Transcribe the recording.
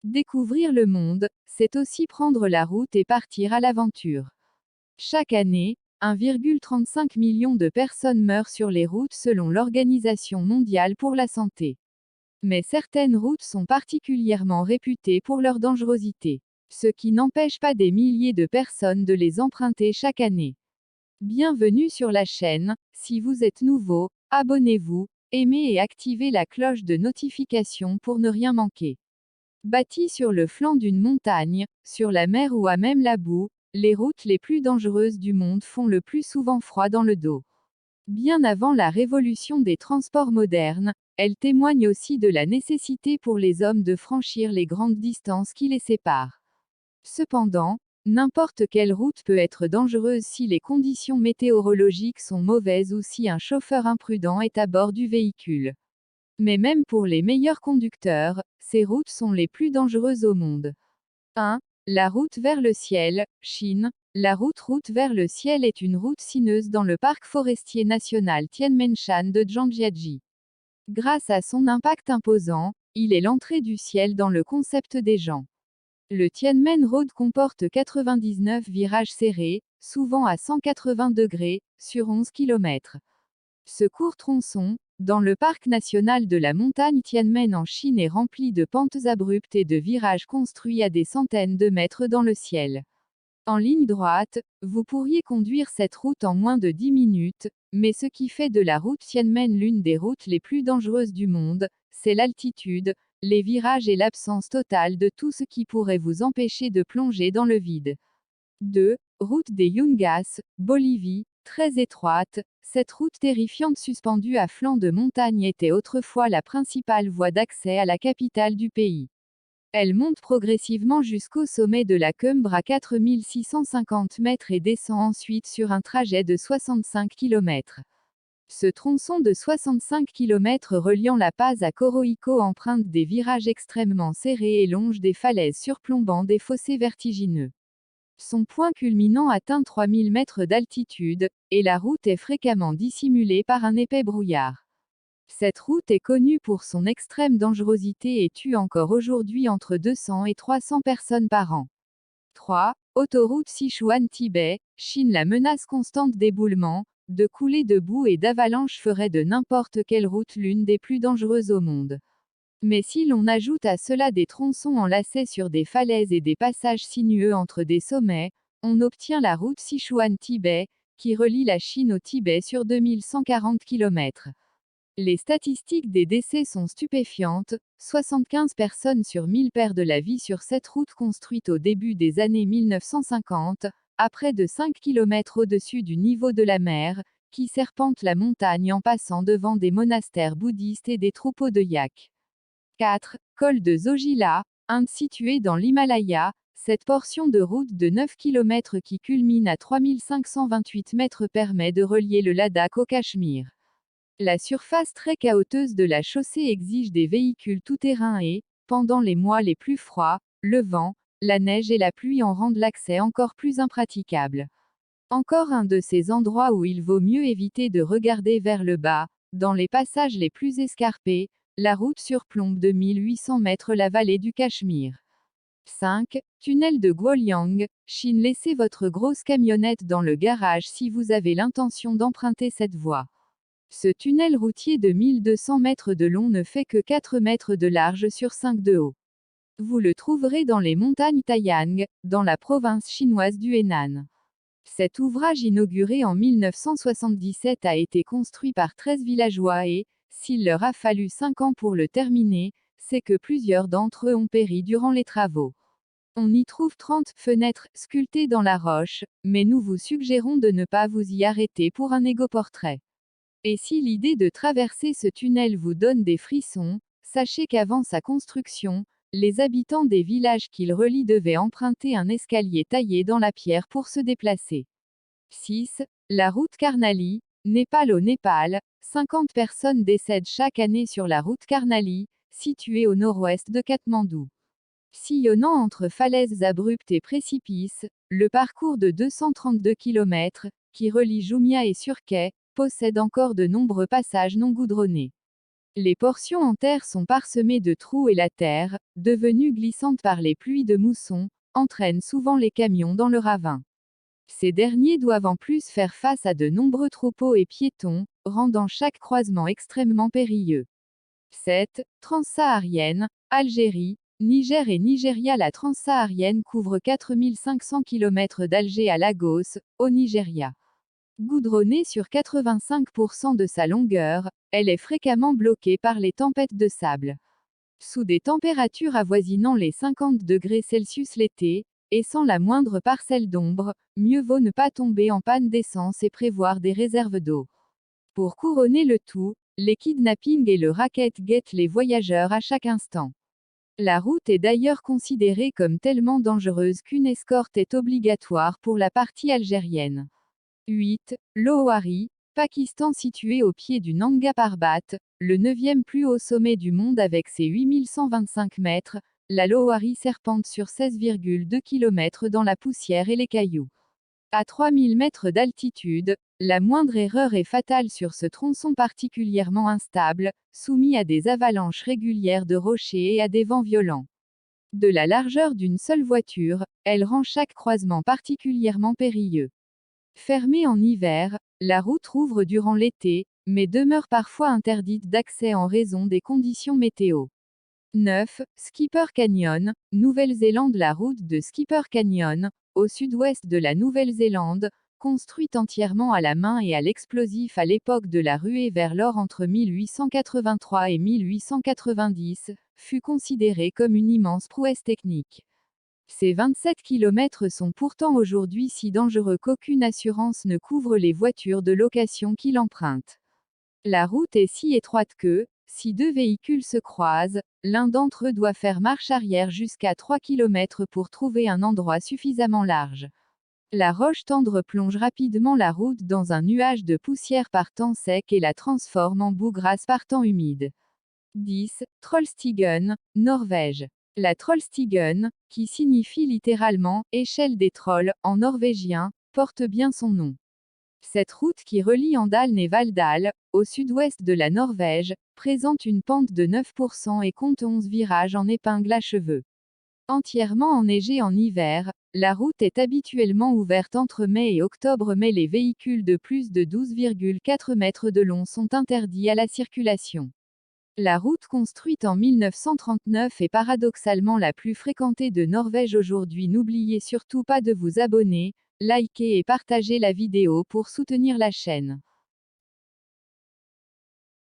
Découvrir le monde, c'est aussi prendre la route et partir à l'aventure. Chaque année, 1,35 million de personnes meurent sur les routes selon l'Organisation mondiale pour la santé. Mais certaines routes sont particulièrement réputées pour leur dangerosité, ce qui n'empêche pas des milliers de personnes de les emprunter chaque année. Bienvenue sur la chaîne. Si vous êtes nouveau, abonnez-vous, aimez et activez la cloche de notification pour ne rien manquer. Bâties sur le flanc d'une montagne, sur la mer ou à même la boue, les routes les plus dangereuses du monde font le plus souvent froid dans le dos. Bien avant la révolution des transports modernes, elles témoignent aussi de la nécessité pour les hommes de franchir les grandes distances qui les séparent. Cependant, n'importe quelle route peut être dangereuse si les conditions météorologiques sont mauvaises ou si un chauffeur imprudent est à bord du véhicule. Mais même pour les meilleurs conducteurs, ces routes sont les plus dangereuses au monde. 1. La route vers le ciel, Chine. La route vers le ciel est une route sinueuse dans le parc forestier national Tianmenshan de Zhangjiajie. Grâce à son impact imposant, il est l'entrée du ciel dans le concept des gens. Le Tianmen Road comporte 99 virages serrés, souvent à 180 degrés, sur 11 km. Ce court tronçon, dans le parc national de la montagne Tianmen en Chine, est rempli de pentes abruptes et de virages construits à des centaines de mètres dans le ciel. En ligne droite, vous pourriez conduire cette route en moins de 10 minutes, mais ce qui fait de la route Tianmen l'une des routes les plus dangereuses du monde, c'est l'altitude, les virages et l'absence totale de tout ce qui pourrait vous empêcher de plonger dans le vide. 2. Route des Yungas, Bolivie, très étroite. Cette route terrifiante suspendue à flanc de montagne était autrefois la principale voie d'accès à la capitale du pays. Elle monte progressivement jusqu'au sommet de la Cumbre à 4650 mètres et descend ensuite sur un trajet de 65 km. Ce tronçon de 65 km reliant La Paz à Coroico emprunte des virages extrêmement serrés et longe des falaises surplombant des fossés vertigineux. Son point culminant atteint 3000 mètres d'altitude, et la route est fréquemment dissimulée par un épais brouillard. Cette route est connue pour son extrême dangerosité et tue encore aujourd'hui entre 200 et 300 personnes par an. 3. Autoroute Sichuan-Tibet, Chine. La menace constante d'éboulements, de coulées de boue et d'avalanches ferait de n'importe quelle route l'une des plus dangereuses au monde. Mais si l'on ajoute à cela des tronçons en lacets sur des falaises et des passages sinueux entre des sommets, on obtient la route Sichuan-Tibet, qui relie la Chine au Tibet sur 2140 km. Les statistiques des décès sont stupéfiantes, 75 personnes sur 1000 perdent la vie sur cette route construite au début des années 1950, à près de 5 km au-dessus du niveau de la mer, qui serpente la montagne en passant devant des monastères bouddhistes et des troupeaux de yaks. 4. Col de Zojila, Inde. Située dans l'Himalaya, cette portion de route de 9 km qui culmine à 3528 mètres permet de relier le Ladakh au Cachemire. La surface très chaotique de la chaussée exige des véhicules tout-terrain et, pendant les mois les plus froids, le vent, la neige et la pluie en rendent l'accès encore plus impraticable. Encore un de ces endroits où il vaut mieux éviter de regarder vers le bas. Dans les passages les plus escarpés, la route surplombe de 1800 mètres la vallée du Cachemire. 5. Tunnel de Guoliang, Chine. Laissez votre grosse camionnette dans le garage si vous avez l'intention d'emprunter cette voie. Ce tunnel routier de 1200 mètres de long ne fait que 4 mètres de large sur 5 de haut. Vous le trouverez dans les montagnes Taiyang, dans la province chinoise du Henan. Cet ouvrage inauguré en 1977 a été construit par 13 villageois et, s'il leur a fallu 5 ans pour le terminer, c'est que plusieurs d'entre eux ont péri durant les travaux. On y trouve 30 fenêtres sculptées dans la roche, mais nous vous suggérons de ne pas vous y arrêter pour un égoportrait. Et si l'idée de traverser ce tunnel vous donne des frissons, sachez qu'avant sa construction, les habitants des villages qu'il relie devaient emprunter un escalier taillé dans la pierre pour se déplacer. 6. La route Karnali, Népal. Au Népal, 50 personnes décèdent chaque année sur la route Karnali, située au nord-ouest de Katmandou. Sillonnant entre falaises abruptes et précipices, le parcours de 232 km, qui relie Jumia et Surkhay, possède encore de nombreux passages non goudronnés. Les portions en terre sont parsemées de trous et la terre, devenue glissante par les pluies de mousson, entraîne souvent les camions dans le ravin. Ces derniers doivent en plus faire face à de nombreux troupeaux et piétons, rendant chaque croisement extrêmement périlleux. 7. Transsaharienne, Algérie, Niger et Nigeria. La transsaharienne couvre 4500 km d'Alger à Lagos, au Nigeria. Goudronnée sur 85% de sa longueur, elle est fréquemment bloquée par les tempêtes de sable. Sous des températures avoisinant les 50 degrés Celsius l'été, et sans la moindre parcelle d'ombre, mieux vaut ne pas tomber en panne d'essence et prévoir des réserves d'eau. Pour couronner le tout, les kidnappings et le racket guettent les voyageurs à chaque instant. La route est d'ailleurs considérée comme tellement dangereuse qu'une escorte est obligatoire pour la partie algérienne. 8. Lohari, Pakistan. Situé au pied du Nanga Parbat, le 9e plus haut sommet du monde avec ses 8125 mètres, la Lohari serpente sur 16,2 km dans la poussière et les cailloux. À 3000 mètres d'altitude, la moindre erreur est fatale sur ce tronçon particulièrement instable, soumis à des avalanches régulières de rochers et à des vents violents. De la largeur d'une seule voiture, elle rend chaque croisement particulièrement périlleux. Fermée en hiver, la route rouvre durant l'été, mais demeure parfois interdite d'accès en raison des conditions météo. 9. Skipper Canyon, Nouvelle-Zélande. La route de Skipper Canyon, au sud-ouest de la Nouvelle-Zélande, construite entièrement à la main et à l'explosif à l'époque de la ruée vers l'or entre 1883 et 1890, fut considérée comme une immense prouesse technique. Ces 27 km sont pourtant aujourd'hui si dangereux qu'aucune assurance ne couvre les voitures de location qui l'empruntent. La route est si étroite que, si deux véhicules se croisent, l'un d'entre eux doit faire marche arrière jusqu'à 3 km pour trouver un endroit suffisamment large. La roche tendre plonge rapidement la route dans un nuage de poussière par temps sec et la transforme en boue grasse par temps humide. 10. Trollstigen, Norvège. La Trollstigen, qui signifie littéralement « échelle des trolls » en norvégien, porte bien son nom. Cette route qui relie Andalen et Valldal, au sud-ouest de la Norvège, présente une pente de 9% et compte 11 virages en épingle à cheveux. Entièrement enneigée en hiver, la route est habituellement ouverte entre mai et octobre, mais les véhicules de plus de 12,4 mètres de long sont interdits à la circulation. La route construite en 1939 est paradoxalement la plus fréquentée de Norvège aujourd'hui. N'oubliez surtout pas de vous abonner, liker et partager la vidéo pour soutenir la chaîne.